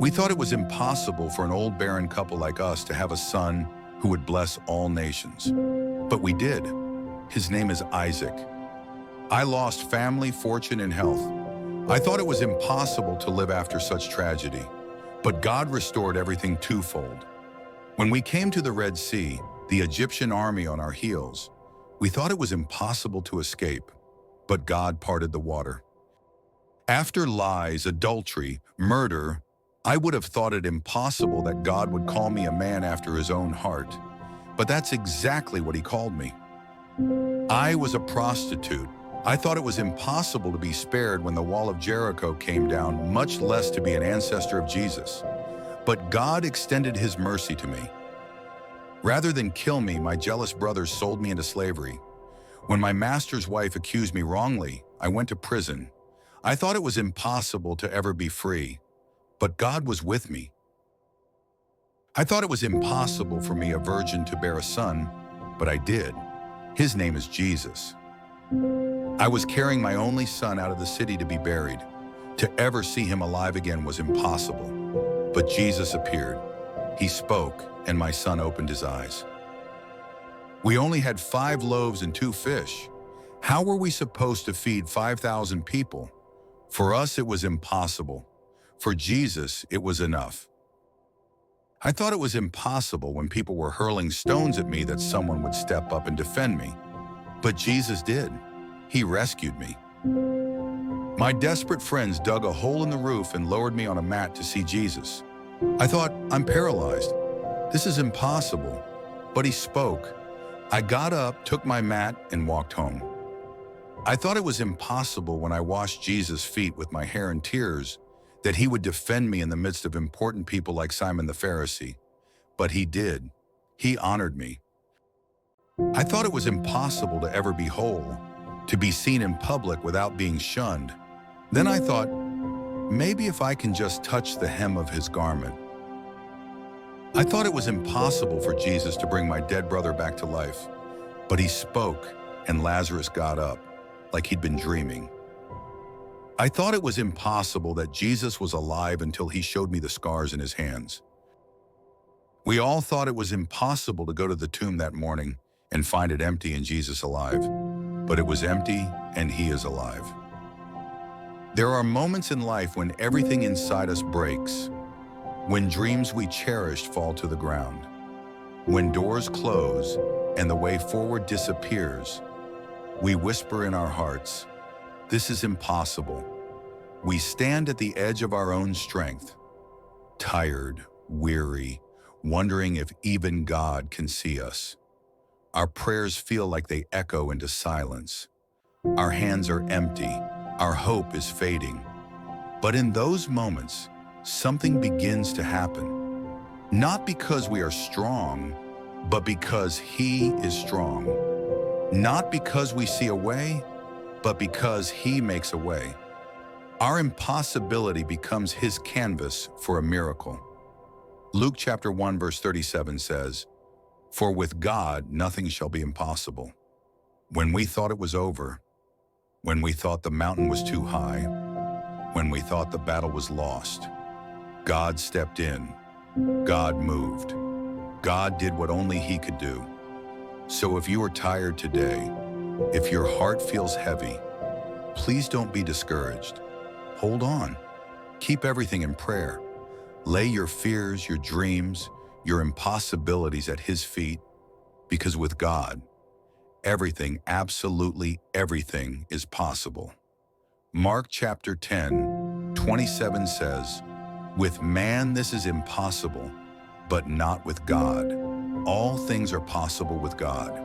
We thought it was impossible for an old barren couple like us to have a son who would bless all nations. But we did. His name is Isaac. I lost family, fortune, and health. I thought it was impossible to live after such tragedy, but God restored everything twofold. When we came to the Red Sea, the Egyptian army on our heels, we thought it was impossible to escape, but God parted the water. After lies, adultery, murder, I would have thought it impossible that God would call me a man after his own heart, but that's exactly what he called me. I was a prostitute. I thought it was impossible to be spared when the wall of Jericho came down, much less to be an ancestor of Jesus. But God extended his mercy to me. Rather than kill me, my jealous brothers sold me into slavery. When my master's wife accused me wrongly, I went to prison. I thought it was impossible to ever be free, but God was with me. I thought it was impossible for me, a virgin, to bear a son, but I did. His name is Jesus. I was carrying my only son out of the city to be buried. To ever see him alive again was impossible. But Jesus appeared. He spoke, and my son opened his eyes. We only had 5 loaves and 2 fish. How were we supposed to feed 5,000 people? For us, it was impossible. For Jesus, it was enough. I thought it was impossible when people were hurling stones at me that someone would step up and defend me. But Jesus did. He rescued me. My desperate friends dug a hole in the roof and lowered me on a mat to see Jesus. I thought, I'm paralyzed. This is impossible. But he spoke. I got up, took my mat, and walked home. I thought it was impossible when I washed Jesus' feet with my hair in tears that he would defend me in the midst of important people like Simon the Pharisee. But he did. He honored me. I thought it was impossible to ever be whole, to be seen in public without being shunned. Then I thought, maybe if I can just touch the hem of his garment. I thought it was impossible for Jesus to bring my dead brother back to life, but he spoke and Lazarus got up, like he'd been dreaming. I thought it was impossible that Jesus was alive until he showed me the scars in his hands. We all thought it was impossible to go to the tomb that morning and find it empty and Jesus alive, but it was empty and he is alive. There are moments in life when everything inside us breaks, when dreams we cherished fall to the ground, when doors close and the way forward disappears. We whisper in our hearts, this is impossible. We stand at the edge of our own strength, tired, weary, wondering if even God can see us. Our prayers feel like they echo into silence. Our hands are empty. Our hope is fading. But in those moments, something begins to happen. Not because we are strong, but because he is strong. Not because we see a way, but because he makes a way. Our impossibility becomes his canvas for a miracle. Luke chapter 1 verse 37 says, "For with God nothing shall be impossible." When we thought it was over, when we thought the mountain was too high, when we thought the battle was lost, God stepped in. God moved. God did what only he could do. So if you are tired today, if your heart feels heavy, please don't be discouraged. Hold on. Keep everything in prayer. Lay your fears, your dreams, your impossibilities at his feet, because with God, everything, absolutely everything is possible. Mark chapter 10:27 says, "With man this is impossible, but not with God. All things are possible with God."